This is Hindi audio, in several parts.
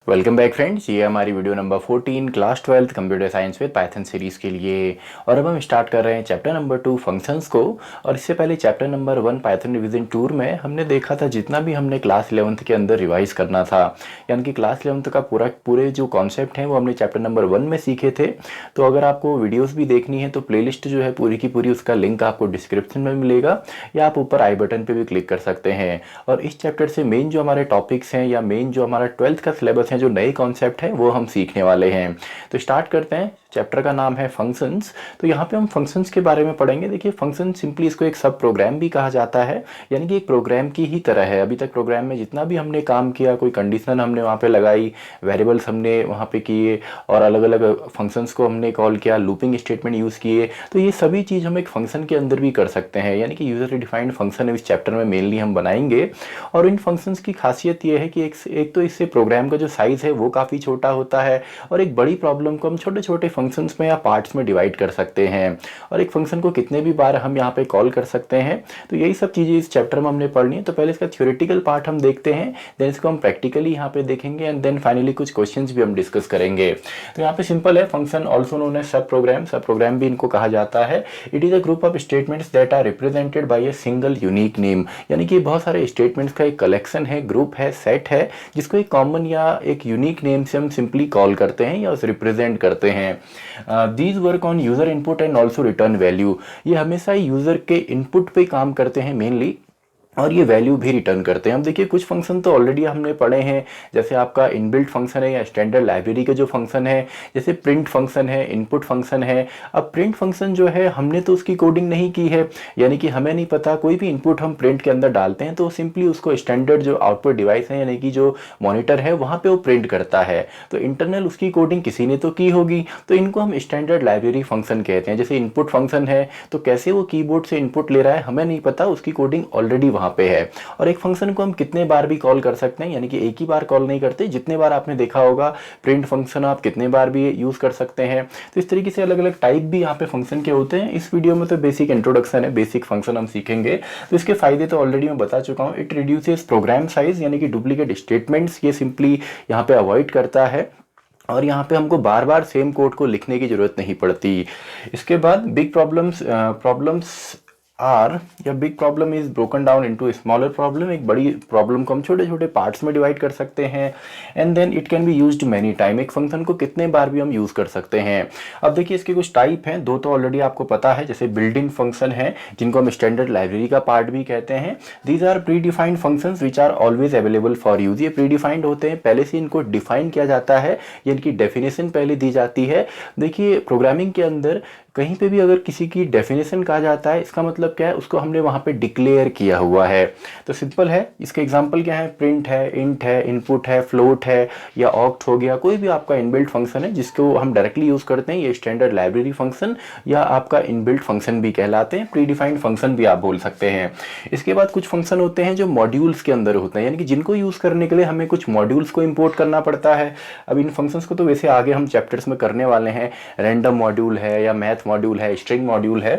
वेलकम बैक फ्रेंड्स, ये हमारी video number 14 class 12 computer science with Python series के लिए। और अब हम स्टार्ट कर रहे हैं चैप्टर नंबर 2 फंक्शंस को। और इससे पहले chapter number 1 Python revision tour में हमने देखा था जितना भी हमने क्लास 11th के अंदर रिवाइज करना था, यानी कि क्लास 11th का पूरे जो कॉन्सेप्ट हैं वो हमने चैप्टर नंबर 1 में सीखे थे। तो अगर आपको वीडियोज़ भी देखनी है तो प्लेलिस्ट जो है पूरी की पूरी, उसका लिंक आपको डिस्क्रिप्शन में मिलेगा या आप ऊपर आई बटन पर भी क्लिक कर सकते हैं। और इस चैप्टर से मेन जो हमारे टॉपिक्स हैं या मेन जो हमारा 12th का सिलेबस है, जो नए कॉन्सेप्ट है वो हम सीखने वाले हैं। तो स्टार्ट करते हैं। चैप्टर का नाम है फंक्शंस। तो यहाँ पे हम फंक्शंस के बारे में पढ़ेंगे। देखिए, फंक्शन सिंपली इसको एक सब प्रोग्राम भी कहा जाता है, यानी कि एक प्रोग्राम की ही तरह है। अभी तक प्रोग्राम में जितना भी हमने काम किया, कोई कंडीशन हमने वहाँ पे लगाई, वेरिएबल्स हमने वहाँ पे किए और अलग अलग फंक्शंस को हमने कॉल किया, लूपिंग स्टेटमेंट यूज़ किए, तो ये सभी चीज़ हम एक फंक्शन के अंदर भी कर सकते हैं। यानी कि यूज़र डिफाइंड फंक्शन इस चैप्टर में मेनली हम बनाएंगे। और इन फंक्शंस की खासियत ये है कि एक तो इससे प्रोग्राम का जो साइज़ है वो काफ़ी छोटा होता है, और एक बड़ी प्रॉब्लम को हम छोटे छोटे फंक्शंस में या पार्ट्स में डिवाइड कर सकते हैं, और एक फंक्शन को कितने भी बार हम यहाँ पे कॉल कर सकते हैं। तो यही सब चीज़ें इस चैप्टर में हमने पढ़नी है। तो पहले इसका थ्योरेटिकल पार्ट हम देखते हैं, देन इसको हम प्रैक्टिकली यहाँ पे देखेंगे, एंड देन फाइनली कुछ क्वेश्चंस भी हम डिस्कस करेंगे। तो यहाँ पे सिंपल है, function also known as sub program भी इनको कहा जाता है। It is a group of statements that are represented by a single unique name, यानी कि बहुत सारे स्टेटमेंट्स का एक कलेक्शन है, ग्रुप है, सेट है, जिसको एक कॉमन या एक यूनिक नेम से हम सिंपली कॉल करते हैं या उसे रिप्रेजेंट करते हैं। These work on user input and also written value. ये हमेशा यूजर के इनपुट पे काम करते हैं मेनली, और ये वैल्यू भी रिटर्न करते हैं। अब देखिए, कुछ फंक्शन तो ऑलरेडी हमने पढ़े हैं, जैसे आपका इनबिल्ट फंक्शन है या स्टैंडर्ड लाइब्रेरी के जो फंक्शन है, जैसे प्रिंट फंक्शन है, इनपुट फंक्शन है। अब प्रिंट फंक्शन जो है, हमने तो उसकी कोडिंग नहीं की है, यानी कि हमें नहीं पता कोई भी इनपुट हम प्रिंट के अंदर डालते हैं तो सिंपली उसको स्टैंडर्ड जो आउटपुट डिवाइस है, यानी कि जो मॉनिटर है, वहाँ पर वो प्रिंट करता है। तो इंटरनल उसकी कोडिंग किसी ने तो की होगी, तो इनको हम स्टैंडर्ड लाइब्रेरी फंक्शन कहते हैं। जैसे इनपुट फंक्शन है, तो कैसे वो कीबोर्ड से इनपुट ले रहा है हमें नहीं पता, उसकी कोडिंग ऑलरेडी वहाँ पे है। और एक फंक्शन को हम कितने बार भी कॉल कर सकते हैं, यानी कि एक ही बार कॉल नहीं करते, जितने बार आपने देखा होगा प्रिंट फंक्शन आप कितने बार भी यूज कर सकते हैं। तो इस तरीके से अलग अलग टाइप भी यहाँ पे फंक्शन के होते हैं। इस वीडियो में तो बेसिक इंट्रोडक्शन है, बेसिक फंक्शन हम सीखेंगे। तो इसके फायदे तो ऑलरेडी मैं बता चुका हूँ। इट रिड्यूसेस प्रोग्राम साइज, यानी कि डुप्लीकेट स्टेटमेंट्स ये सिंपली यहाँ पे अवॉइड करता है, और यहाँ पे हमको बार बार सेम कोड को लिखने की जरूरत नहीं पड़ती। इसके बाद बिग प्रॉब्लम्स आर या big problem is broken down into smaller problem. एक बड़ी प्रॉब्लम को हम छोटे छोटे पार्ट्स में डिवाइड कर सकते हैं, and then it can be used many time. एक फंक्शन को कितने बार भी हम यूज कर सकते हैं। अब देखिए, इसके कुछ टाइप हैं, दो तो ऑलरेडी आपको पता है, जैसे बिल्डिंग फंक्शन है, जिनको हम स्टैंडर्ड लाइब्रेरी का पार्ट भी कहते हैं। These are predefined functions which are always available for use. ये प्री डिफाइंड होते हैं, पहले से इनको डिफाइन किया जाता है, इनकी डेफिनेशन पहले दी जाती है। देखिए, प्रोग्रामिंग के अंदर कहीं पे भी अगर किसी की डेफिनेशन कहा जाता है, इसका मतलब क्या है, उसको हमने वहाँ पे डिक्लेयर किया हुआ है। तो सिंपल है, इसके एग्जांपल क्या है, प्रिंट है, इंट है, इनपुट है, फ्लोट है, या ऑक्ट हो गया, कोई भी आपका इनबिल्ट फंक्शन है जिसको हम डायरेक्टली यूज करते हैं, ये स्टैंडर्ड लाइब्रेरी फंक्शन या आपका इनबिल्ट फंक्शन भी कहलाते हैं, प्री डिफाइंड फंक्शन भी आप बोल सकते हैं। इसके बाद कुछ फंक्शन होते हैं जो मॉड्यूल्स के अंदर होते हैं, यानी कि जिनको यूज करने के लिए हमें कुछ मॉड्यूल्स को इंपोर्ट करना पड़ता है। अब इन फंक्शंस को तो वैसे आगे हम चैप्टर्स में करने वाले हैं, रैंडम मॉड्यूल है या मैथ मॉड्यूल है, स्ट्रिंग मॉड्यूल है।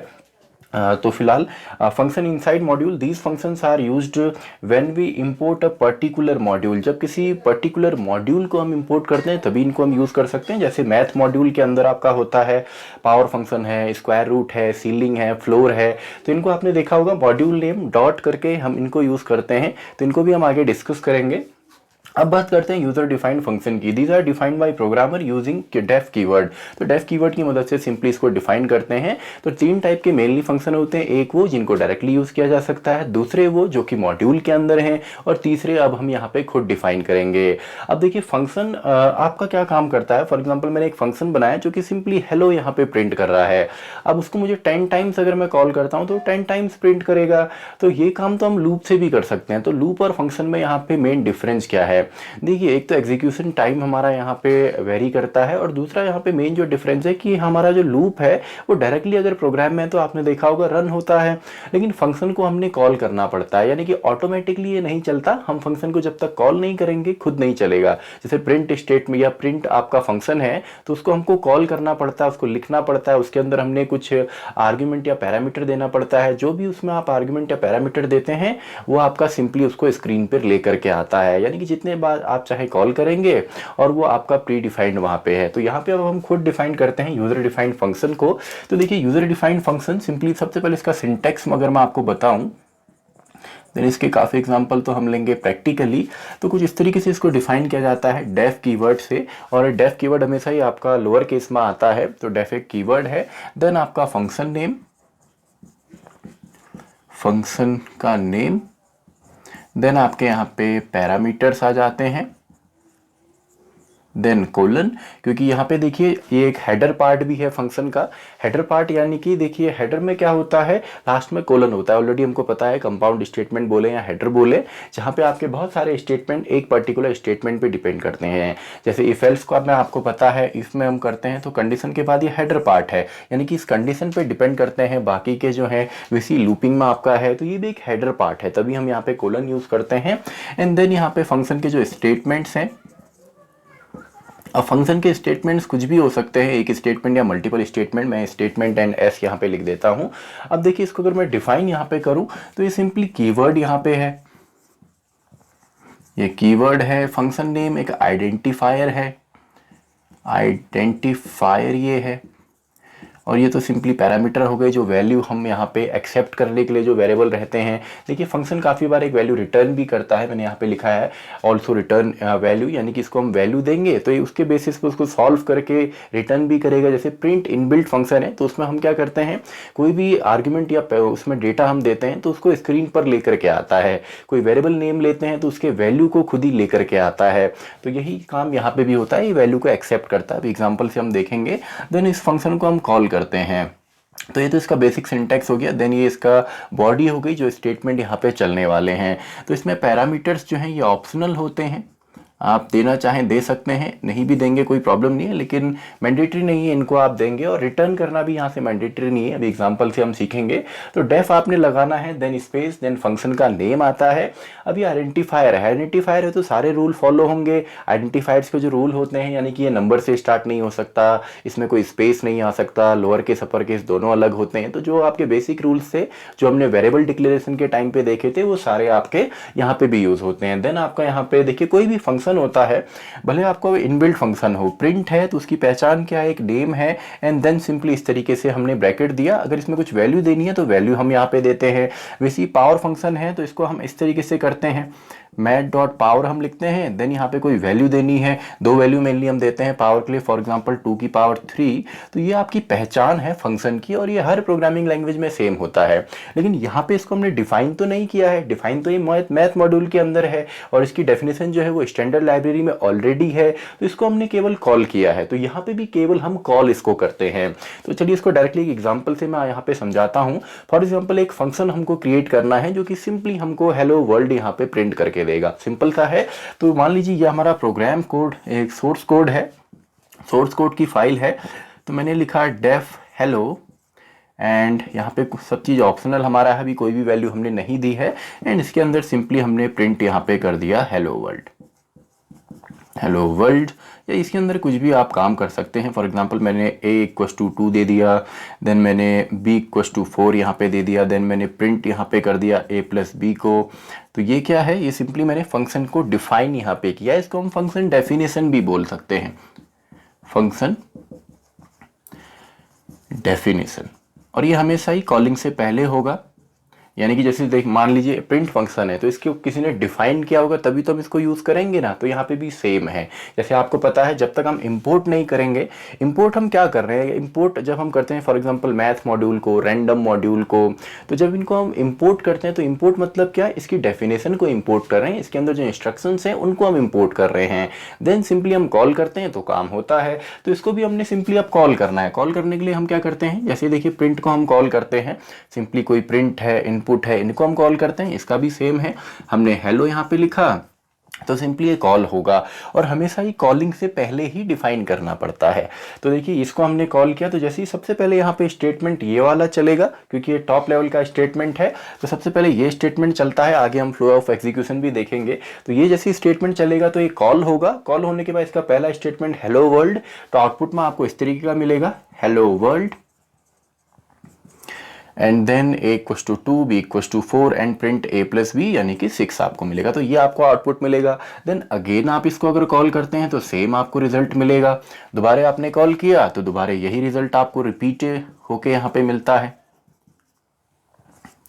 तो फिलहाल function inside module, these functions are used when we import a particular module. जब किसी पर्टिकुलर मॉड्यूल को हम इंपोर्ट करते हैं तभी इनको हम यूज कर सकते हैं। जैसे मैथ मॉड्यूल के अंदर आपका होता है पावर फंक्शन है, स्क्वायर रूट है, सीलिंग है, फ्लोर है, तो इनको आपने देखा होगा मॉड्यूल नेम डॉट करके हम इनको यूज करते हैं। तो इनको भी हम आगे डिस्कस करेंगे। अब बात करते हैं यूजर डिफाइंड फंक्शन की। These are defined by programmer using def keyword. तो डेफ कीवर्ड की मदद से सिंपली इसको डिफाइन करते हैं। तो तीन टाइप के मेनली फंक्शन होते हैं, एक वो जिनको डायरेक्टली यूज किया जा सकता है, दूसरे वो जो कि मॉड्यूल के अंदर हैं, और तीसरे अब हम यहाँ पे खुद डिफाइन करेंगे। अब देखिए, फंक्शन आपका क्या काम करता है। फॉर एग्जाम्पल, मैंने एक फंक्शन बनाया जो कि सिंपली हेलो यहाँ पे प्रिंट कर रहा है। अब उसको मुझे 10 टाइम्स अगर मैं कॉल करता हूँ तो 10 टाइम्स प्रिंट करेगा। तो ये काम तो हम लूप से भी कर सकते हैं। तो लूप और फंक्शन में यहाँ पे मेन डिफरेंस क्या है, देखिए, एक तो एग्जीक्यूशन टाइम हमारा यहाँ पे वेरी करता है, और दूसरा यहाँ पे मेन जो डिफरेंस है कि हमारा जो लूप है वो डायरेक्टली अगर प्रोग्राम में तो आपने देखा होगा रन होता है, लेकिन फंक्शन को हमने कॉल करना पड़ता है, यानी कि ऑटोमेटिकली ये नहीं चलता। हम फंक्शन को जब तक कॉल नहीं करेंगे खुद नहीं चलेगा। जैसे प्रिंट स्टेट में या प्रिंट आपका फंक्शन है तो उसको हमको कॉल करना पड़ता है, उसको लिखना पड़ता है, उसके अंदर हमने कुछ आर्ग्यूमेंट या पैरामीटर देना पड़ता है। जो भी उसमें आप आर्ग्यूमेंट या पैरामीटर देते हैं वो आपका सिंपली उसको स्क्रीन पर लेकर के आता है, यानी कि जितने के बाद आप चाहे कॉल करेंगे और वो आपका प्री डिफाइंड वहाँ पे है। तो यहाँ पे अब हम खुद डिफाइन करते हैं यूजर डिफाइंड फंक्शन को। तो देखिए यूजर डिफाइंड फंक्शन सिंपली सबसे पहले इसका सिंटैक्स अगर मैं आपको बताऊं, देन इसके काफ़ी एग्जांपल तो हम लेंगे प्रैक्टिकली। तो कुछ इस तरीके से इसको डिफाइन किया जाता है डेफ कीवर्ड से, और डेफ कीवर्ड हमेशा ही आपका लोअर केस में आता है। तो डेफ एक कीवर्ड है, देन आपका फंक्शन नेम, फंक्शन का नेम, देन आपके यहाँ पे पैरामीटर्स आ जाते हैं, देन कोलन, क्योंकि यहाँ पे देखिए ये एक हेडर पार्ट भी है फंक्शन का। हेडर पार्ट यानी कि देखिए हेडर में क्या होता है, लास्ट में कोलन होता है। ऑलरेडी हमको पता है कंपाउंड स्टेटमेंट बोले या हेडर बोले, जहाँ पे आपके बहुत सारे स्टेटमेंट एक पर्टिकुलर स्टेटमेंट पे डिपेंड करते हैं। जैसे इफ एल्स को मैं आपको पता है इसमें हम करते हैं तो कंडीशन के बाद ये हेडर पार्ट है, यानी कि इस कंडीशन पे डिपेंड करते हैं बाकी के जो है वैसी लूपिंग में आपका है, तो ये भी एक हेडर पार्ट है, तभी हम यहाँ पे कोलन यूज करते हैं। एंड देन यहाँ पे फंक्शन के जो स्टेटमेंट्स हैं, अब फंक्शन के स्टेटमेंट्स कुछ भी हो सकते हैं, एक स्टेटमेंट या मल्टीपल स्टेटमेंट। मैं स्टेटमेंट एंड एस यहाँ पे लिख देता हूँ। अब देखिए इसको अगर मैं डिफाइन यहाँ पे करूँ तो ये सिंपली कीवर्ड यहाँ पे है, ये कीवर्ड है। फंक्शन नेम एक आइडेंटिफायर है, आइडेंटिफायर ये है, और ये तो सिंपली पैरामीटर हो गए जो वैल्यू हम यहाँ पे एक्सेप्ट करने के लिए जो वेरिएबल रहते हैं। देखिए फंक्शन काफ़ी बार एक वैल्यू रिटर्न भी करता है, मैंने यहाँ पे लिखा है ऑल्सो रिटर्न वैल्यू, यानी कि इसको हम वैल्यू देंगे तो ये उसके बेसिस पे उसको सॉल्व करके रिटर्न भी करेगा। जैसे प्रिंट इनबिल्ट फंक्शन है तो उसमें हम क्या करते हैं, कोई भी आर्ग्यूमेंट या उसमें डेटा हम देते हैं तो उसको स्क्रीन पर लेकर के आता है। कोई वेरिएबल नेम लेते हैं तो उसके वैल्यू को खुद ही लेकर के आता है। तो यही काम यहाँ पे भी होता है, ये वैल्यू को एक्सेप्ट करता है। एग्जाम्पल से हम देखेंगे। देन इस फंक्शन को हम कॉल करते हैं। तो ये तो इसका बेसिक सिंटैक्स हो गया। देन ये इसका बॉडी हो गई जो स्टेटमेंट यहाँ पे चलने वाले हैं। तो इसमें पैरामीटर्स जो हैं ये ऑप्शनल होते हैं, आप देना चाहें दे सकते हैं, नहीं भी देंगे कोई प्रॉब्लम नहीं है, लेकिन मैंडेटरी नहीं है, इनको आप देंगे। और रिटर्न करना भी यहाँ से मैंडेटरी नहीं है, अभी एग्जांपल से हम सीखेंगे। तो डेफ आपने लगाना है, देन स्पेस, देन फंक्शन का नेम आता है। अभी आइडेंटिफायर है, आइडेंटिफायर है तो सारे रूल फॉलो होंगे। आइडेंटिफायर्स के जो रूल होते हैं, यानी कि ये नंबर से स्टार्ट नहीं हो सकता, इसमें कोई स्पेस नहीं आ सकता, लोअर केस अपर केस दोनों अलग होते हैं। तो जो आपके बेसिक रूल्स थे जो हमने वेरिएबल डिक्लेरेशन के टाइम पे देखे थे वो सारे आपके यहाँ पे भी यूज होते हैं। देन आपका यहाँ पे देखिए कोई भी फंक्शन होता है, भले आपको इनबिल्ट फंक्शन हो, प्रिंट है तो उसकी पहचान क्या है, एक नेम है, एंड देन सिंपली इस तरीके से हमने ब्रैकेट दिया। अगर इसमें कुछ वैल्यू देनी है तो वैल्यू हम यहाँ पे देते हैं। वैसे ही पावर फंक्शन है तो इसको हम इस तरीके से करते हैं, मैट डॉट पावर हम लिखते हैं। देन यहाँ पे कोई वैल्यू देनी है, दो वैल्यू मेनली हम देते हैं पावर के लिए, फॉर एग्जांपल 2 की पावर 3। तो ये आपकी पहचान है फंक्शन की, और ये हर प्रोग्रामिंग लैंग्वेज में सेम होता है। लेकिन यहाँ पे इसको हमने डिफाइन तो नहीं किया है, डिफाइन तो ये मैथ मॉड्यूल के अंदर है, और इसकी डेफिनेशन जो है वो स्टैंडर्ड लाइब्रेरी में ऑलरेडी है। तो इसको हमने केवल कॉल किया है, तो यहाँ पे भी केवल हम कॉल इसको करते हैं। तो चलिए इसको डायरेक्टली एक एग्जाम्पल से मैं यहाँ पे समझाता हूँ। फॉर एग्जाम्पल एक फंक्शन हमको क्रिएट करना है जो कि सिंपली हमको हेलो वर्ल्ड यहाँ पे प्रिंट करके देगा, सिंपल है। तो मान लीजिए ये हमारा प्रोग्राम कोड एक सोर्स कोड है, सोर्स कोड की फाइल है। तो मैंने लिखा डेफ हेलो, एंड यहाँ पे सब चीज़ ऑप्शनल हमारा है, अभी कोई भी वैल्यू हमने नहीं दी है। एंड इसके अंदर सिंपली हमने प्रिंट यहाँ पे कर दिया हेलो वर्ल्ड, हेलो वर्ल्ड। या इसके अंदर कुछ भी आप काम कर सकते हैं। फॉर एग्जांपल मैंने a=2 दे दिया, देन मैंने b=4 यहाँ पे दे दिया, देन मैंने प्रिंट यहाँ पे कर दिया a+b को। तो ये क्या है, ये सिंपली मैंने फंक्शन को डिफाइन यहाँ पे किया। इसको हम फंक्शन डेफिनेशन भी बोल सकते हैं, फंक्शन डेफिनेशन। और ये हमेशा ही कॉलिंग से पहले होगा, यानी कि जैसे देख मान लीजिए प्रिंट फंक्शन है तो इसको किसी ने डिफाइन किया होगा तभी तो हम इसको यूज़ करेंगे ना। तो यहाँ पे भी सेम है। जैसे आपको पता है जब तक हम इंपोर्ट नहीं करेंगे, इंपोर्ट हम क्या कर रहे हैं, इंपोर्ट जब हम करते हैं फॉर एग्जांपल मैथ मॉड्यूल को, रैंडम मॉड्यूल को, तो जब इनको हम इंपोर्ट करते हैं तो इंपोर्ट मतलब क्या है, इसकी डेफिनेशन को इंपोर्ट कर रहे हैं, इसके अंदर जो इंस्ट्रक्शंस हैं उनको हम इंपोर्ट कर रहे हैं। देन सिंपली हम कॉल करते हैं तो काम होता है। तो इसको भी हमने सिंपली अब कॉल करना है। कॉल करने के लिए हम क्या करते हैं, जैसे देखिए प्रिंट को हम कॉल करते हैं, सिंपली कोई प्रिंट है, इनपुट है, इनको हम कॉल करते हैं। इसका भी सेम है, हमने हेलो यहाँ पे लिखा तो सिंपली ये कॉल होगा। और हमेशा ही कॉलिंग से पहले ही डिफाइन करना पड़ता है। तो देखिए इसको हमने कॉल किया तो जैसे ही सबसे पहले यहाँ पे स्टेटमेंट ये वाला चलेगा, क्योंकि ये टॉप लेवल का स्टेटमेंट है। तो सबसे पहले ये स्टेटमेंट चलता है, आगे हम फ्लो ऑफ एग्जीक्यूशन भी देखेंगे। तो ये जैसे स्टेटमेंट चलेगा तो ये कॉल होगा। कॉल होने के बाद इसका पहला स्टेटमेंट हेलो वर्ल्ड, तो आउटपुट में आपको इस तरीके का मिलेगा hello world. And then a equals to 2, b equals to 4 and print a plus b यानी कि 6 आपको मिलेगा। तो ये आपको आउटपुट मिलेगा। देन अगेन आप इसको अगर कॉल करते हैं तो सेम आपको रिजल्ट मिलेगा। दोबारा आपने कॉल किया तो दोबारा यही रिजल्ट आपको रिपीट होके यहाँ पे मिलता है।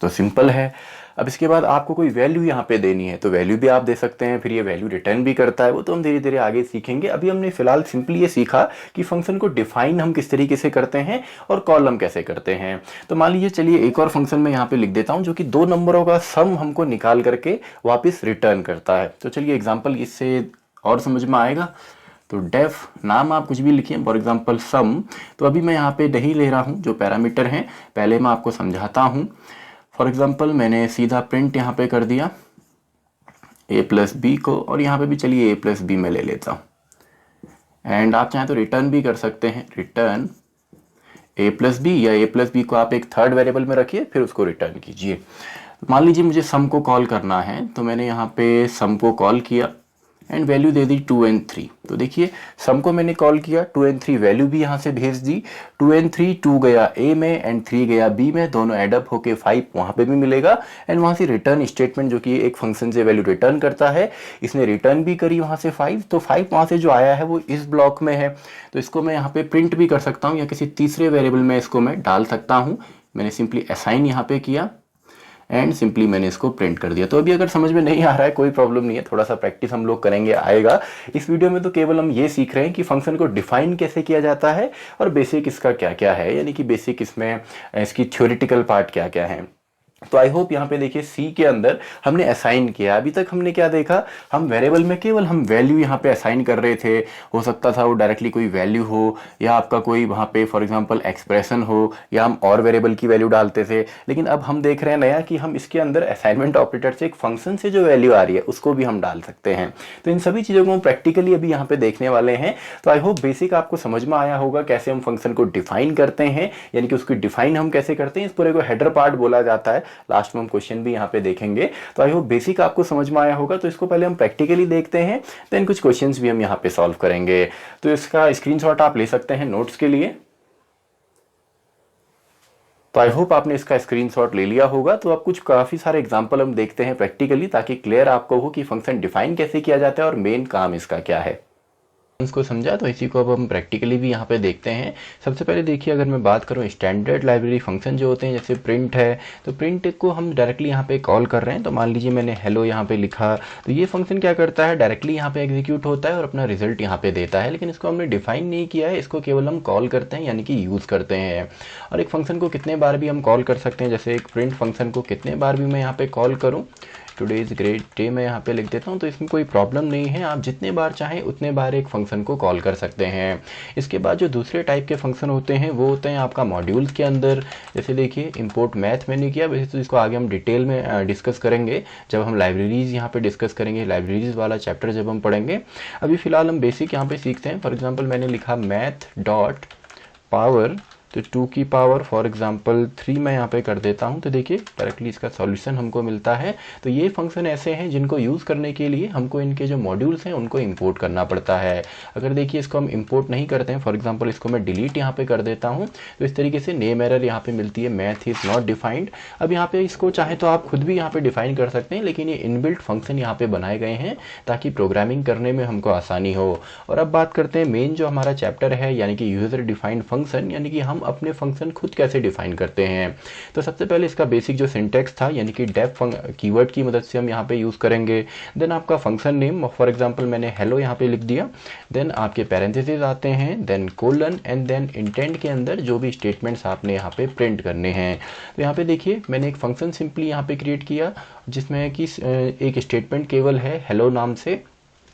तो सिंपल है। अब इसके बाद आपको कोई वैल्यू यहाँ पे देनी है तो वैल्यू भी आप दे सकते हैं, फिर ये वैल्यू रिटर्न भी करता है, वो तो हम धीरे धीरे आगे सीखेंगे। अभी हमने फिलहाल सिंपली ये सीखा कि फंक्शन को डिफाइन हम किस तरीके से करते हैं और कॉल हम कैसे करते हैं। तो मान लीजिए चलिए एक और फंक्शन मैं यहाँ पे लिख देता हूँ जो कि दो नंबरों का सम हमको निकाल करके वापस रिटर्न करता है। तो चलिए एग्जाम्पल इससे और समझ में आएगा। तो डेफ नाम आप कुछ भी लिखिए, फॉर एग्जाम्पल सम। तो अभी मैं यहाँ पे नहीं ले रहा हूँ जो पैरामीटर हैं, पहले मैं आपको समझाता हूँ। फॉर एग्जाम्पल मैंने सीधा प्रिंट यहाँ पे कर दिया a प्लस बी को, और यहाँ पे भी चलिए a प्लस बी में ले लेता हूँ। एंड आप चाहें तो रिटर्न भी कर सकते हैं, रिटर्न a प्लस बी, या a प्लस बी को आप एक थर्ड वेरिएबल में रखिए फिर उसको रिटर्न कीजिए। मान लीजिए मुझे सम को कॉल करना है तो मैंने यहाँ पे सम को कॉल किया and value they the 2 and 3। तो देखिए सम को मैंने कॉल किया, 2 and 3 वैल्यू भी यहाँ से भेज दी। 2 and 3, 2 गया a में एंड 3 गया b में, दोनों एडअप होके 5 वहाँ पे भी मिलेगा। एंड वहाँ से रिटर्न स्टेटमेंट जो कि एक फंक्शन से वैल्यू रिटर्न करता है, इसने रिटर्न भी करी वहाँ से 5। तो 5 वहाँ से जो आया है वो इस ब्लॉक में है, तो इसको मैं यहाँ पे प्रिंट भी कर सकता हूँ या किसी तीसरे वेरिएबल में इसको मैं डाल सकता हूँ। मैंने सिंपली असाइन यहाँ पे किया एंड सिंपली मैंने इसको प्रिंट कर दिया। तो अभी अगर समझ में नहीं आ रहा है कोई प्रॉब्लम नहीं है, थोड़ा सा प्रैक्टिस हम लोग करेंगे, आएगा। इस वीडियो में तो केवल हम ये सीख रहे हैं कि फंक्शन को डिफाइन कैसे किया जाता है और बेसिक इसका क्या क्या है, यानी कि बेसिक इसमें इसकी थ्योरेटिकल पार्ट क्या क्या है। तो आई होप यहाँ पे देखिए सी के अंदर हमने असाइन किया। अभी तक हमने क्या देखा, हम वेरिएबल में केवल हम वैल्यू यहाँ पे असाइन कर रहे थे। हो सकता था वो डायरेक्टली कोई वैल्यू हो या आपका कोई वहाँ पे फॉर एग्जांपल एक्सप्रेशन हो, या हम और वेरिएबल की वैल्यू डालते थे। लेकिन अब हम देख रहे हैं नया कि हम इसके अंदर असाइनमेंट ऑपरेटर से एक फंक्शन से जो वैल्यू आ रही है उसको भी हम डाल सकते हैं। तो इन सभी चीज़ों को हम प्रैक्टिकली अभी यहाँ पे देखने वाले हैं। तो आई होप बेसिक आपको समझ में आया होगा कैसे हम फंक्शन को डिफाइन करते हैं, यानी कि उसकी डिफाइन हम कैसे करते हैं। इस पूरे को हेडर पार्ट बोला जाता है। लास्ट में हम क्वेश्चन भी यहाँ पे देखेंगे। तो आई होप बेसिक आपको समझ में आया होगा। तो इसको पहले हम प्रैक्टिकली देखते हैं, देन कुछ क्वेश्चंस भी हम यहाँ पे सॉल्व करेंगे। तो इसका स्क्रीनशॉट आप ले सकते हैं नोट्स के लिए। तो आई होप आपने इसका स्क्रीनशॉट ले लिया होगा। तो अब कुछ काफ़ी सारे एग्जांपल हम देखते हैं प्रैक्टिकली, ताकि क्लियर आपको हो कि फंक्शन डिफाइन कैसे किया जाता है और मेन काम इसका क्या है। इसको समझा, तो इसी को अब हम प्रैक्टिकली भी यहाँ पे देखते हैं। सबसे पहले देखिए, अगर मैं बात करूँ स्टैंडर्ड लाइब्रेरी फंक्शन जो होते हैं, जैसे प्रिंट है, तो प्रिंट को हम डायरेक्टली यहाँ पे कॉल कर रहे हैं। तो मान लीजिए मैंने हेलो यहाँ पे लिखा, तो ये फंक्शन क्या करता है, डायरेक्टली यहाँ पे एग्जीक्यूट होता है और अपना रिजल्ट यहाँ पे देता है। लेकिन इसको हमने डिफाइन नहीं किया है, इसको केवल हम कॉल करते हैं, यानी कि यूज़ करते हैं। और एक फंक्शन को कितने बार भी हम कॉल कर सकते हैं, जैसे एक प्रिंट फंक्शन को कितने बार भी मैं यहाँ पे कॉल करूँ, टुडे इज़ ग्रेट डे मैं यहाँ पे लिख देता हूँ, तो इसमें कोई प्रॉब्लम नहीं है। आप जितने बार चाहें उतने बार एक फंक्शन को कॉल कर सकते हैं। इसके बाद जो दूसरे टाइप के फंक्शन होते हैं वो होते हैं आपका मॉड्यूल्स के अंदर। जैसे देखिए इंपोर्ट मैथ मैंने किया, वैसे तो इसको आगे हम डिटेल में डिस्कस करेंगे जब हम लाइब्रेरीज़ यहाँ पे डिस्कस करेंगे, लाइब्रेरीज़ वाला चैप्टर जब हम पढ़ेंगे। अभी फ़िलहाल हम बेसिक यहाँ पे सीखते हैं। फॉर एग्जाम्पल मैंने लिखा मैथ डॉट पावर, तो 2 की पावर फॉर एग्जांपल 3 मैं यहाँ पे कर देता हूँ। तो देखिए डायरेक्टली इसका सॉल्यूशन हमको मिलता है। तो ये फंक्शन ऐसे हैं जिनको यूज़ करने के लिए हमको इनके जो मॉड्यूल्स हैं उनको इंपोर्ट करना पड़ता है। अगर देखिए इसको हम इंपोर्ट नहीं करते हैं, फॉर एग्जांपल इसको मैं डिलीट यहाँ पे कर देता हूँ, तो इस तरीके से नेम एरर यहाँ पे मिलती है, मैथ इज़ नॉट डिफाइंड। अब यहाँ पे इसको चाहे तो आप खुद भी यहाँ पे डिफाइन कर सकते हैं, लेकिन ये इनबिल्ट फंक्शन यहाँ पे बनाए गए हैं ताकि प्रोग्रामिंग करने में हमको आसानी हो। और अब बात करते हैं मेन जो हमारा चैप्टर है, यानी कि यूज़र डिफाइंड फंक्शन, यानी कि हम अपने फंक्शन खुद कैसे डिफाइन करते हैं। तो सबसे पहले इसका बेसिक जो सिंटेक्स था, यानी कि डेफ कीवर्ड की मदद से हम यहाँ पे यूज़ करेंगे। देन आपका फंक्शन नेम, फॉर एग्जांपल मैंने हेलो यहाँ पे लिख दिया। देन आपके पैरेंथेसिस आते हैं, then colon, and then indent के अंदर जो भी स्टेटमेंट्स आपने यहाँ पे प्रिंट करने हैं। तो यहाँ पे देखिए मैंने एक फंक्शन सिंपली यहाँ पे क्रिएट किया जिसमें कि एक स्टेटमेंट केवल है हेलो नाम से,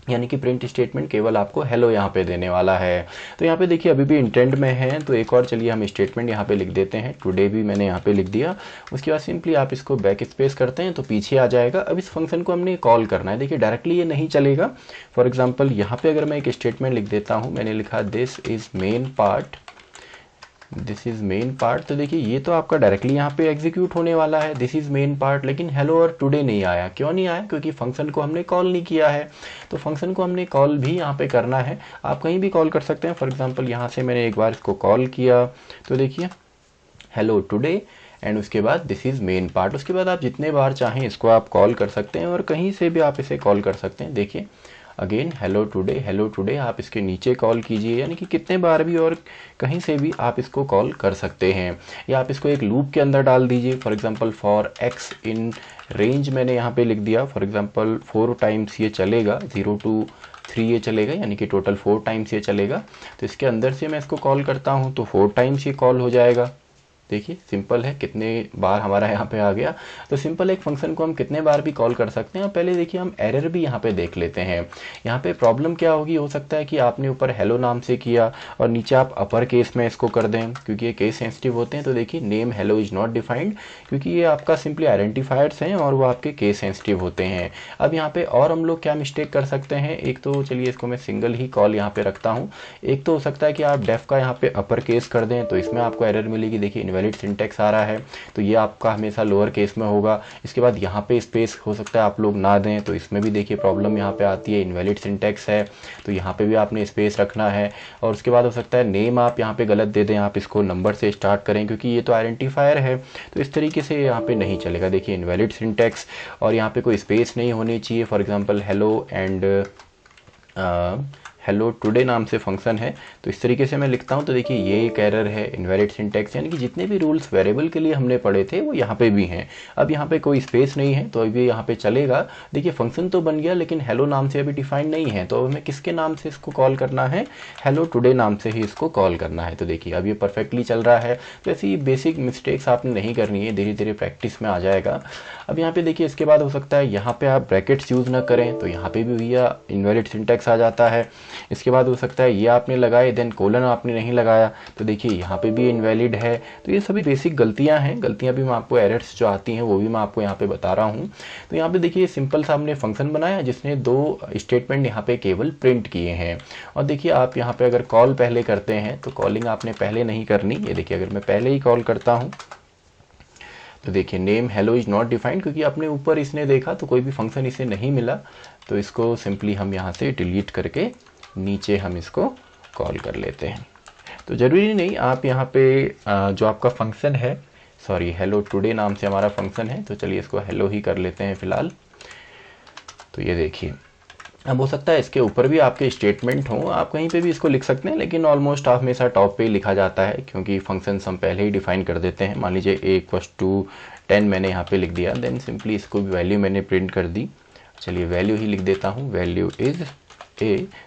यानी कि प्रिंट स्टेटमेंट केवल आपको हेलो यहाँ पे देने वाला है। तो यहाँ पे देखिए अभी भी इंटेंट में है, तो एक और चलिए हम स्टेटमेंट यहाँ पे लिख देते हैं, टुडे भी मैंने यहाँ पे लिख दिया। उसके बाद सिंपली आप इसको बैक स्पेस करते हैं तो पीछे आ जाएगा। अब इस फंक्शन को हमने कॉल करना है। देखिए डायरेक्टली ये नहीं चलेगा। फॉर एग्जाम्पल यहाँ पे अगर मैं एक स्टेटमेंट लिख देता हूँ, मैंने लिखा this is main part, this is main part, तो देखिए ये तो आपका डायरेक्टली यहाँ पे एग्जीक्यूट होने वाला है, दिस इज़ मेन पार्ट। लेकिन हेलो और टुडे नहीं आया। क्यों नहीं आया? क्योंकि फंक्शन को हमने कॉल नहीं किया है। तो फंक्शन को हमने कॉल भी यहाँ पे करना है। आप कहीं भी कॉल कर सकते हैं। फॉर एग्जांपल यहाँ से मैंने एक बार इसको कॉल किया, तो देखिए हेलो टुडे, एंड उसके बाद दिस इज़ मेन पार्ट। उसके बाद आप जितने बार चाहें इसको आप कॉल कर सकते हैं और कहीं से भी आप इसे कॉल कर सकते हैं। देखिए अगेन हेलो टुडे आप इसके नीचे कॉल कीजिए, यानी कि कितने बार भी और कहीं से भी आप इसको कॉल कर सकते हैं। या आप इसको एक लूप के अंदर डाल दीजिए, for example for x in range मैंने यहाँ पे लिख दिया, फॉर एग्जांपल 4 टाइम्स ये चलेगा, 0 to 3 ये चलेगा, यानी कि टोटल 4 टाइम्स ये चलेगा। तो इसके अंदर से मैं इसको कॉल करता हूँ तो 4 टाइम्स ये कॉल हो जाएगा। देखिए सिंपल है, कितने बार हमारा यहाँ पे आ गया। तो सिंपल एक फंक्शन को हम कितने बार भी कॉल कर सकते हैं। और पहले देखिए हम एरर भी यहाँ पे देख लेते हैं। यहाँ पे प्रॉब्लम क्या होगी, हो सकता है कि आपने ऊपर हेलो नाम से किया और नीचे आप अपर केस में इसको कर दें, क्योंकि ये केस सेंसिटिव होते हैं। तो देखिए name hello is not defined, क्योंकि ये आपका सिंपली आइडेंटिफायर्स हैं और वो आपके केस सेंसिटिव होते हैं। अब यहाँ पे और हम लोग क्या मिस्टेक कर सकते हैं, एक तो चलिए इसको मैं सिंगल ही कॉल यहाँ पे रखता हूँ। एक तो हो सकता है कि आप डेफ का यहाँ पे अपर केस कर दें, तो इसमें आपको एरर मिलेगी। देखिए इनवैलिड सिंटैक्स आ रहा है, तो ये आपका हमेशा लोअर केस में होगा। इसके बाद यहाँ पे स्पेस हो सकता है आप लोग ना दें, तो इसमें भी देखिए प्रॉब्लम यहाँ पे आती है। इनवैलिड सिंटैक्स है तो यहाँ पे भी आपने स्पेस रखना है। और उसके बाद हो सकता है नेम आप यहाँ पे गलत दे दें, आप इसको नंबर से स्टार्ट करें, क्योंकि ये तो आइडेंटिफायर है, तो इस तरीके से यहाँ पे नहीं चलेगा। देखिए इनवैलिड सिंटैक्स और यहाँ पे कोई स्पेस नहीं होनी चाहिए। For example hello and hello today नाम से फंक्शन है, तो इस तरीके से मैं लिखता हूँ। तो देखिए ये एक एरर है, इनवैलिड सिंटैक्स, यानी कि जितने भी रूल्स वेरिएबल के लिए हमने पढ़े थे वो यहाँ पे भी हैं। अब यहाँ पे कोई स्पेस नहीं है तो अभी यहाँ पे चलेगा। देखिए फंक्शन तो बन गया लेकिन हेलो नाम से अभी डिफाइंड नहीं है, तो हमें किसके नाम से इसको कॉल करना है, हेलो टुडे नाम से ही इसको कॉल करना है। तो देखिए अब ये परफेक्टली चल रहा है। तो ऐसी बेसिक मिस्टेक्स आपने नहीं करनी है, धीरे धीरे प्रैक्टिस में आ जाएगा। अब यहाँ पे देखिए इसके बाद हो सकता है यहाँ पे आप ब्रैकेट्स यूज़ ना करें, तो यहाँ पे भी भैया इनवैलिड सिंटैक्स आ जाता है। इसके बाद हो सकता है ये आपने लगाए देन कोलन आपने नहीं लगाया, तो देखिए यहाँ पे भी इनवैलिड है। तो ये सभी बेसिक गलतियाँ हैं, गलतियाँ भी मैं आपको एरर्स जो आती हैं वो भी मैं आपको यहाँ पे बता रहा हूँ। तो यहाँ पे देखिए सिंपल सा हमने फंक्शन बनाया जिसने 2 स्टेटमेंट यहाँ पे केवल प्रिंट किए हैं। और देखिए आप यहाँ पे अगर कॉल पहले करते हैं तो कॉलिंग आपने पहले नहीं करनी। ये देखिए अगर मैं पहले ही कॉल करता हूँ तो देखिए name hello is not defined, क्योंकि अपने ऊपर इसने देखा तो कोई भी फंक्शन इसे नहीं मिला, तो इसको सिंपली हम यहाँ से डिलीट करके नीचे हम इसको कॉल कर लेते हैं। तो ज़रूरी नहीं आप यहाँ पे जो आपका फंक्शन है, सॉरी हेलो टुडे नाम से हमारा फंक्शन है, तो चलिए इसको हेलो ही कर लेते हैं फ़िलहाल। तो ये देखिए अब हो सकता है इसके ऊपर भी आपके स्टेटमेंट हों, आप कहीं पे भी इसको लिख सकते हैं, लेकिन ऑलमोस्ट आप हमेशा टॉप पे ही लिखा जाता है, क्योंकि फंक्शंस हम पहले ही डिफाइन कर देते हैं। मान लीजिए a = 10 मैंने यहाँ पे लिख दिया, देन सिंपली इसको भी वैल्यू मैंने प्रिंट कर दी। चलिए वैल्यू ही लिख देता हूँ, वैल्यू इज़ a।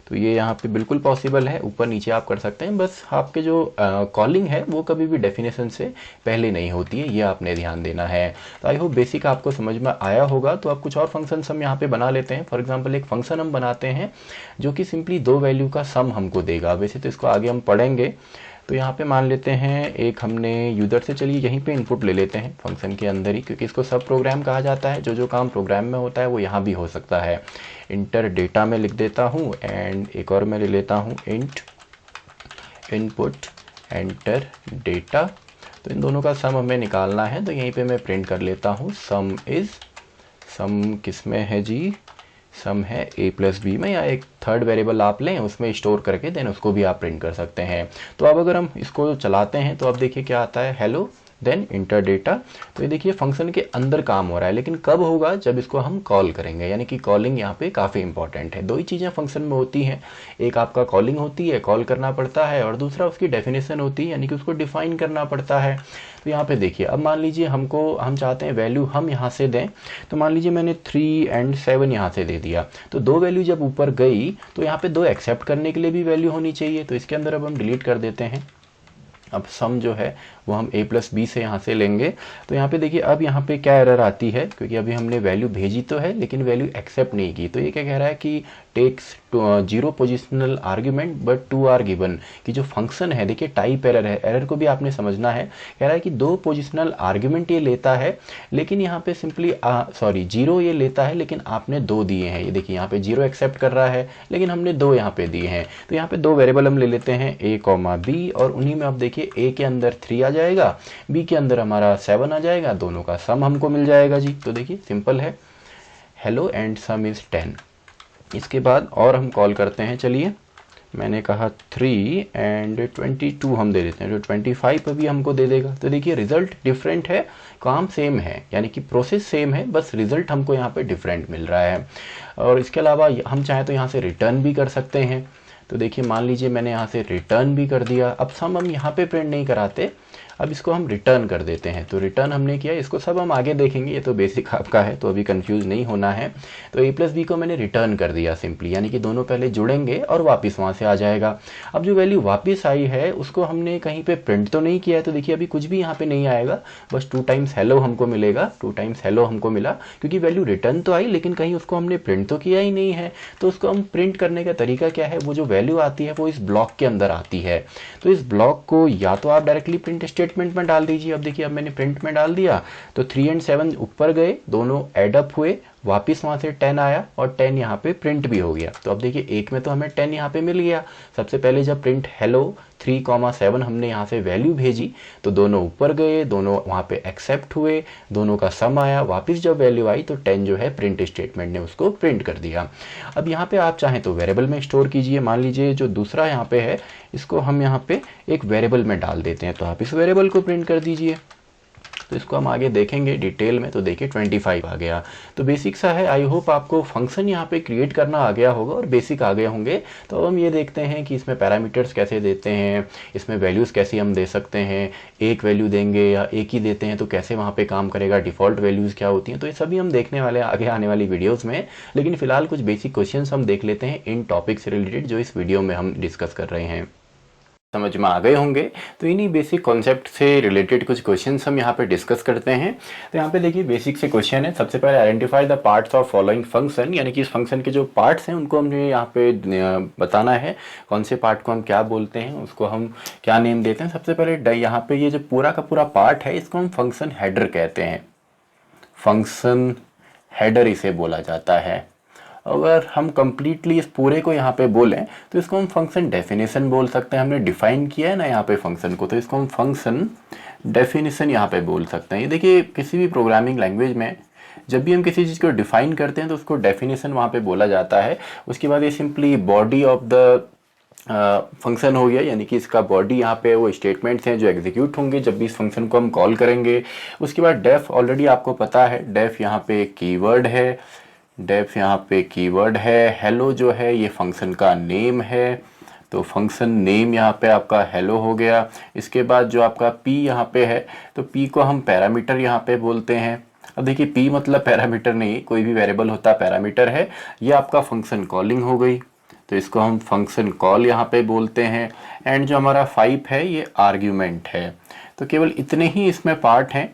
तो ये यहाँ पे बिल्कुल पॉसिबल है, ऊपर नीचे आप कर सकते हैं, बस आपके जो कॉलिंग है वो कभी भी डेफिनेशन से पहले नहीं होती है, ये आपने ध्यान देना है। तो आई होप बेसिक आपको समझ में आया होगा। तो अब कुछ और फंक्शंस हम यहाँ पे बना लेते हैं। फॉर एग्जांपल एक फंक्शन हम बनाते हैं जो कि सिंपली 2 वैल्यू का सम हमको देगा। वैसे तो इसको आगे हम पढ़ेंगे। तो यहाँ पे मान लेते हैं एक हमने यूज़र से, चलिए यहीं पे इनपुट ले लेते हैं फंक्शन के अंदर ही, क्योंकि इसको सब प्रोग्राम कहा जाता है। जो जो काम प्रोग्राम में होता है वो यहाँ भी हो सकता है। इंटर डेटा में लिख देता हूँ एंड एक और मैं ले लेता हूँ इंट इनपुट एंटर डेटा। तो इन दोनों का सम हमें निकालना है, तो यहीं पे मैं प्रिंट कर लेता हूँ सम इज़, सम किस में है जी, सम है a+b में, या एक थर्ड वेरिएबल आप लें उसमें स्टोर करके देन उसको भी आप प्रिंट कर सकते हैं। तो अब अगर हम इसको चलाते हैं तो अब देखिए क्या आता है, हेलो देन इंटर डेटा। तो ये देखिए फंक्शन के अंदर काम हो रहा है, लेकिन कब होगा, जब इसको हम कॉल करेंगे, यानी कि कॉलिंग यहाँ पे काफ़ी इंपॉर्टेंट है। 2 ही चीज़ें फंक्शन में होती हैं, एक आपका कॉलिंग होती है, कॉल करना पड़ता है, और दूसरा उसकी डेफिनेशन होती है, यानी कि उसको डिफाइन करना पड़ता है। तो यहाँ पे देखिए अब मान लीजिए हम चाहते हैं वैल्यू हम यहाँ से दें, तो मान लीजिए मैंने 3 और 7 यहाँ से दे दिया, तो 2 वैल्यू जब ऊपर गई तो यहाँ पे 2 एक्सेप्ट करने के लिए भी वैल्यू होनी चाहिए। तो इसके अंदर अब हम डिलीट कर देते हैं। अब सम जो है वो हम a+b से यहाँ से लेंगे। तो यहाँ पे देखिए अब यहाँ पे क्या एरर आती है, क्योंकि अभी हमने वैल्यू भेजी तो है लेकिन वैल्यू एक्सेप्ट नहीं की। तो ये क्या कह रहा है कि takes 0 positional argument but 2 are given, कि जो फंक्शन है देखिए टाइप एरर है, एरर को भी आपने समझना है। कह रहा है कि 2 पोजिशनल आर्ग्यूमेंट ये लेता है, लेकिन यहाँ पे सिंपली 0 ये लेता है, लेकिन आपने 2 दिए हैं। ये देखिए यहाँ पे 0 एक्सेप्ट कर रहा है लेकिन हमने 2 यहाँ पे दिए हैं। तो यहाँ पे 2 वेरिएबल हम ले लेते हैं a, b, और उन्हीं में अब देखिए a के अंदर 3 आ जाएगा, b के अंदर हमारा 7 आ जाएगा, दोनों का सम हमको मिल जाएगा जी। तो देखिए सिंपल है, हेलो एंड सम इज़ 10। इसके बाद और हम कॉल करते हैं, चलिए मैंने कहा 3 एंड 22 हम दे देते हैं, तो 25 अभी हमको दे देगा। तो देखिए रिजल्ट डिफरेंट है, काम सेम है, यानी कि प्रोसेस सेम है, बस रिजल्ट हमको यहाँ पे डिफरेंट मिल रहा है। और इसके अलावा हम चाहें तो यहाँ से रिटर्न भी कर सकते हैं। तो देखिए मान लीजिए मैंने यहाँ से रिटर्न भी कर दिया। अब सम हम यहाँ पे प्रिंट नहीं कराते, अब इसको हम रिटर्न कर देते हैं। तो रिटर्न हमने किया, इसको सब हम आगे देखेंगे, ये तो बेसिक आपका है तो अभी कंफ्यूज नहीं होना है। तो a प्लस बी को मैंने रिटर्न कर दिया सिंपली, यानी कि दोनों पहले जुड़ेंगे और वापस वहाँ से आ जाएगा। अब जो वैल्यू वापस आई है उसको हमने कहीं पे प्रिंट तो नहीं किया है, तो देखिए अभी कुछ भी यहाँ पे नहीं आएगा, बस 2 टाइम्स हेलो हमको मिलेगा, 2 टाइम्स हेलो हमको मिला, क्योंकि वैल्यू रिटर्न तो आई लेकिन कहीं उसको हमने प्रिंट तो किया ही नहीं है। तो उसको हम प्रिंट करने का तरीका क्या है, वो जो वैल्यू आती है वो इस ब्लॉक के अंदर आती है। तो इस ब्लॉक को या तो आप डायरेक्टली प्रिंट स्टेटमेंट में डाल दीजिए। अब देखिए अब मैंने प्रिंट में डाल दिया, तो 3 एंड 7 ऊपर गए, दोनों एडअप हुए, वापस वहाँ से 10 आया और 10 यहाँ पे प्रिंट भी हो गया। तो अब देखिए एक में तो हमें 10 यहाँ पे मिल गया। सबसे पहले जब प्रिंट हेलो 3,7 हमने यहाँ से वैल्यू भेजी, तो दोनों ऊपर गए, दोनों वहाँ पे एक्सेप्ट हुए, दोनों का सम आया, वापस जब वैल्यू आई तो 10 जो है प्रिंट स्टेटमेंट ने उसको प्रिंट कर दिया। अब यहाँ पे आप चाहें तो वेरिएबल में स्टोर कीजिए। मान लीजिए जो दूसरा यहाँ पे है इसको हम यहाँ पे एक वेरिएबल में डाल देते हैं, तो आप इस वेरिएबल को प्रिंट कर दीजिए। तो इसको हम आगे देखेंगे डिटेल में। तो देखिए 25 आ गया। तो बेसिक सा है, आई होप आपको फंक्शन यहाँ पे क्रिएट करना आ गया होगा और बेसिक आ गए होंगे। तो अब हम ये देखते हैं कि इसमें पैरामीटर्स कैसे देते हैं, इसमें वैल्यूज़ कैसे हम दे सकते हैं, एक वैल्यू देंगे या एक ही देते हैं तो कैसे वहाँ पे काम करेगा, डिफ़ॉल्ट वैल्यूज़ क्या होती हैं, तो ये सभी हम देखने वाले हैं आगे आने वाली वीडियोज़ में। लेकिन फिलहाल कुछ बेसिक क्वेश्चन हम देख लेते हैं इन टॉपिक से रिलेटेड जो इस वीडियो में हम डिस्कस कर रहे हैं। समझ में आ गए होंगे। तो इन्हीं बेसिक कॉन्सेप्ट से रिलेटेड कुछ क्वेश्चंस हम यहाँ पे डिस्कस करते हैं। तो यहाँ पे देखिए बेसिक से क्वेश्चन है। सबसे पहले identify the parts of following function, यानी कि इस फंक्शन के जो पार्ट्स हैं उनको हमने यहाँ पे बताना है, कौन से पार्ट को हम क्या बोलते हैं, उसको हम क्या नेम देते हैं। सबसे पहले यहाँ पे ये जो पूरा का पूरा पार्ट है इसको हम फंक्शन हेडर कहते हैं, फंक्शन हेडर इसे बोला जाता है। अगर हम कंप्लीटली इस पूरे को यहाँ पे बोलें तो इसको हम फंक्शन डेफिनेशन बोल सकते हैं। हमने डिफाइन किया है ना यहाँ पे फंक्शन को, तो इसको हम फंक्शन डेफिनेशन यहाँ पे बोल सकते हैं। ये देखिए किसी भी प्रोग्रामिंग लैंग्वेज में जब भी हम किसी चीज़ को डिफाइन करते हैं तो उसको डेफिनेशन वहाँ पे बोला जाता है। उसके बाद ये simply body of the function हो गया, यानी कि इसका बॉडी यहाँ पे वो स्टेटमेंट्स हैं जो एग्जीक्यूट होंगे जब भी इस फंक्शन को हम कॉल करेंगे। उसके बाद डेफ ऑलरेडी आपको पता है, डेफ यहाँ पे कीवर्ड है, डेफ यहाँ पे कीवर्ड है। हेलो जो है ये फंक्शन का नेम है, तो फंक्शन नेम यहाँ पे आपका हेलो हो गया। इसके बाद जो आपका पी यहाँ पे है, तो पी को हम पैरामीटर यहाँ पे बोलते हैं। अब देखिए पी मतलब पैरामीटर नहीं, कोई भी वेरिएबल होता है पैरामीटर है। ये आपका फंक्शन कॉलिंग हो गई, तो इसको हम फंक्शन कॉल यहाँ पे बोलते हैं। एंड जो हमारा 5 है ये आर्ग्यूमेंट है। तो केवल इतने ही इसमें पार्ट हैं,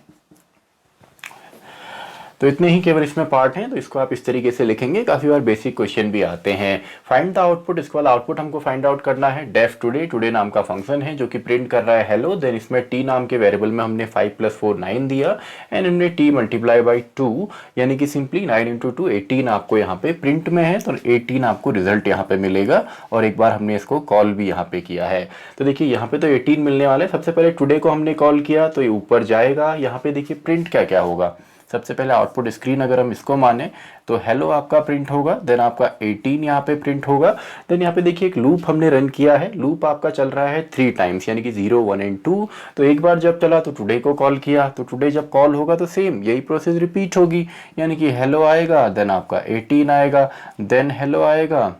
तो इतने ही केवल इसमें पार्ट हैं। तो इसको आप इस तरीके से लिखेंगे। काफ़ी बार बेसिक क्वेश्चन भी आते हैं। फाइंड द आउटपुट, इसके बाद आउटपुट हमको फाइंड आउट करना है। डेफ टुडे, टुडे नाम का फंक्शन है जो कि प्रिंट कर रहा है हेलो। देन इसमें टी नाम के वेरिएबल में हमने 5 + 4 9 दिया एंड हमने टी मल्टीप्लाई बाई 2, यानी कि सिंपली 9 × 2 18 आपको यहाँ पे प्रिंट में है, तो 18 आपको रिजल्ट यहाँ पे मिलेगा। और एक बार हमने इसको कॉल भी यहाँ पे किया है। तो देखिए यहाँ पे तो 18 मिलने वाले। सबसे पहले टुडे को हमने कॉल किया तो ये ऊपर जाएगा। यहाँ पे देखिए प्रिंट क्या क्या होगा। सबसे पहले आउटपुट स्क्रीन अगर हम इसको माने तो हेलो आपका प्रिंट होगा, देन आपका 18 यहाँ पे प्रिंट होगा। देन यहाँ पे देखिए एक लूप हमने रन किया है, लूप आपका चल रहा है 3 टाइम्स, यानी कि 0 1 एंड 2। तो एक बार जब चला तो टुडे को कॉल किया, तो टुडे जब कॉल होगा तो सेम यही प्रोसेस रिपीट होगी, यानी कि हेलो आएगा, देन आपका 18 आएगा, देन हेलो आएगा,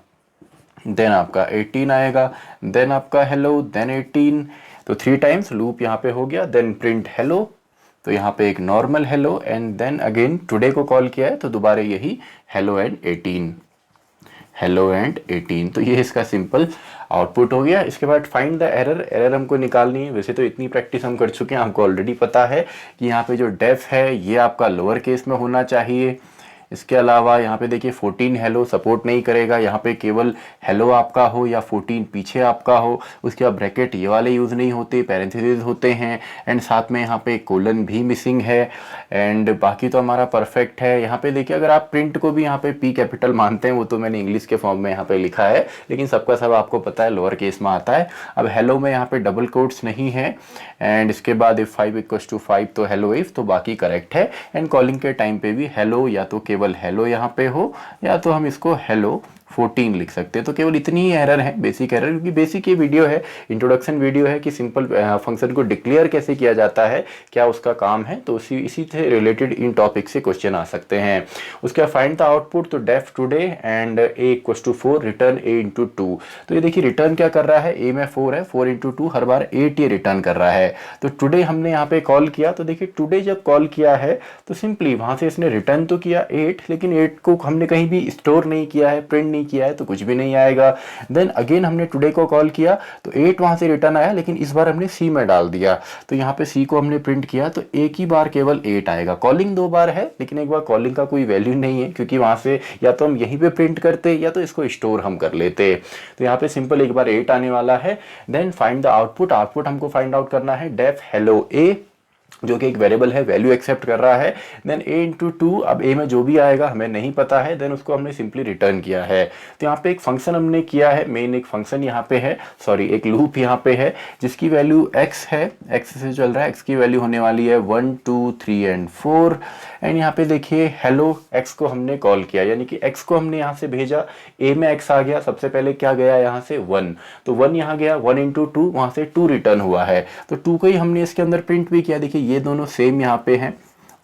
देन आपका 18 आएगा, देन आपका हेलो, देन 18। तो 3 टाइम्स लूप यहाँ पे हो गया। देन प्रिंट हेलो, तो यहाँ पे एक normal hello and then again today को कॉल किया है तो दोबारा यही हेलो एंड 18, हेलो एंड 18। तो ये इसका सिंपल आउटपुट हो गया। इसके बाद फाइंड द एरर, एरर हमको निकालनी है। वैसे तो इतनी प्रैक्टिस हम कर चुके हैं, हमको ऑलरेडी पता है कि यहाँ पे जो डेफ है ये आपका लोअर केस में होना चाहिए। इसके अलावा यहाँ पे देखिए 14 हेलो सपोर्ट नहीं करेगा, यहाँ पे केवल हेलो आपका हो या 14 पीछे आपका हो। उसके बाद ब्रैकेट ये वाले यूज़ नहीं होते, पैरेंथेसिस होते हैं एंड साथ में यहाँ पे कोलन भी मिसिंग है एंड बाकी तो हमारा परफेक्ट है। यहाँ पे देखिए अगर आप प्रिंट को भी यहाँ पे पी कैपिटल मानते हैं, वो तो मैंने इंग्लिश के फॉर्म में यहाँ पे लिखा है, लेकिन सबका सब आपको पता है लोअर केस में आता है। अब हेलो में यहाँ पे डबल कोट्स नहीं है एंड इसके बाद इफ 5 = 5 तो हेलो इफ, तो बाकी करेक्ट है। एंड कॉलिंग के टाइम पे भी हेलो या तो केवल हेलो यहाँ पे हो या तो हम इसको हेलो 14 लिख सकते हैं। तो केवल इतनी ही एरर है, बेसिक एरर, क्योंकि बेसिक ये वीडियो है, इंट्रोडक्शन वीडियो है कि सिंपल फंक्शन को डिक्लेयर कैसे किया जाता है, क्या उसका काम है। तो इसी से रिलेटेड इन टॉपिक से क्वेश्चन आ सकते हैं। उसके बाद फाइंड द आउटपुट, तो def today and a equals to 4, return a into 2। तो ये देखिए रिटर्न क्या कर रहा है, ए में 4 है, 4 इंटू 2 हर बार 8 ये रिटर्न कर रहा है। तो टुडे हमने यहाँ पे कॉल किया, तो देखिए टुडे जब कॉल किया है तो सिंपली वहां से इसने रिटर्न तो किया 8, लेकिन 8 को हमने कहीं भी स्टोर नहीं किया है, प्रिंट नहीं किया है, तो कुछ भी नहीं आएगा। देन अगेन हमने टुडे को कॉल किया तो 8 वहां से रिटर्न आया, लेकिन इस बार हमने सी में डाल दिया। तो यहाँ पे सी को हमने प्रिंट किया तो एक ही बार केवल 8 आएगा। कॉलिंग 2 बार है, लेकिन एक बार कॉलिंग का कोई वैल्यू नहीं है, क्योंकि वहां से या तो हम यहीं पे प्रिंट करते या तो इसको स्टोर हम कर लेते। तो यहाँ पे सिंपल एक बार 8 आने वाला है। Then find the output, output हमको फाइंड आउट करना है डेफ हेलो ए, जो कि एक वेरिएबल है, वैल्यू एक्सेप्ट कर रहा है। देन ए इंटू 2, अब ए में जो भी आएगा हमें नहीं पता है, देन उसको हमने सिंपली रिटर्न किया है। तो यहाँ पे एक फंक्शन हमने किया है, मेन एक फंक्शन यहाँ पे है, सॉरी एक लूप यहाँ पे है, जिसकी वैल्यू x है, x से चल रहा है, x की वैल्यू होने वाली है 1 2 3 एंड 4। एंड यहाँ पे देखिए हेलो x को हमने कॉल किया, यानी कि x को हमने यहाँ से भेजा, a में x आ गया, सबसे पहले क्या गया यहाँ से 1, तो 1 यहाँ गया, 1 इंटू 2 वहाँ से 2 रिटर्न हुआ है। तो 2 को ही हमने इसके अंदर प्रिंट भी किया। देखिए ये दोनों सेम यहाँ पे हैं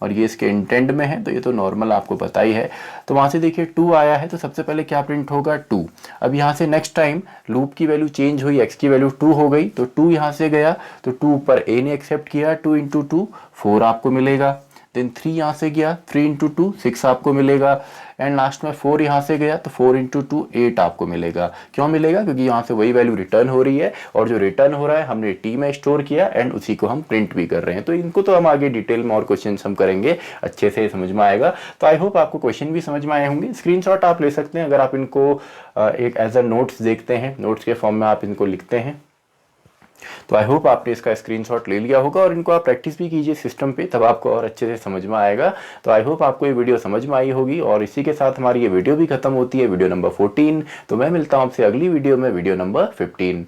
और ये इसके इंटेंड में है, तो ये तो नॉर्मल आपको पता ही है। तो वहाँ से देखिए 2 आया है, तो सबसे पहले क्या प्रिंट होगा 2। अब यहाँ से नेक्स्ट टाइम लूप की वैल्यू चेंज हुई, x की वैल्यू 2 हो गई, तो 2 यहाँ से गया, तो 2 पर a ने एक्सेप्ट किया, 2 इंटू 2 4 आपको मिलेगा। देन 3 यहाँ से गया, 3 इंटू 2 6 आपको मिलेगा। एंड लास्ट में 4 यहाँ से गया, तो 4 इंटू 2 8 आपको मिलेगा। क्यों मिलेगा, क्योंकि यहाँ से वही वैल्यू रिटर्न हो रही है, और जो रिटर्न हो रहा है हमने टी में स्टोर किया एंड उसी को हम प्रिंट भी कर रहे हैं। तो इनको तो हम आगे डिटेल में और क्वेश्चन हम करेंगे, अच्छे से समझ में आएगा। तो आई होप आपको क्वेश्चन भी समझ में आए होंगे। स्क्रीनशॉट आप ले सकते हैं अगर आप इनको एक एज अ नोट्स देखते हैं, नोट्स के फॉर्म में आप इनको लिखते हैं। तो आई होप आपने इसका स्क्रीनशॉट ले लिया होगा और इनको आप प्रैक्टिस भी कीजिए सिस्टम पे, तब आपको और अच्छे से समझ में आएगा। तो आई होप आपको ये वीडियो समझ में आई होगी, और इसी के साथ हमारी ये वीडियो भी खत्म होती है, वीडियो नंबर 14। तो मैं मिलता हूँ आपसे अगली वीडियो में, वीडियो नंबर 15।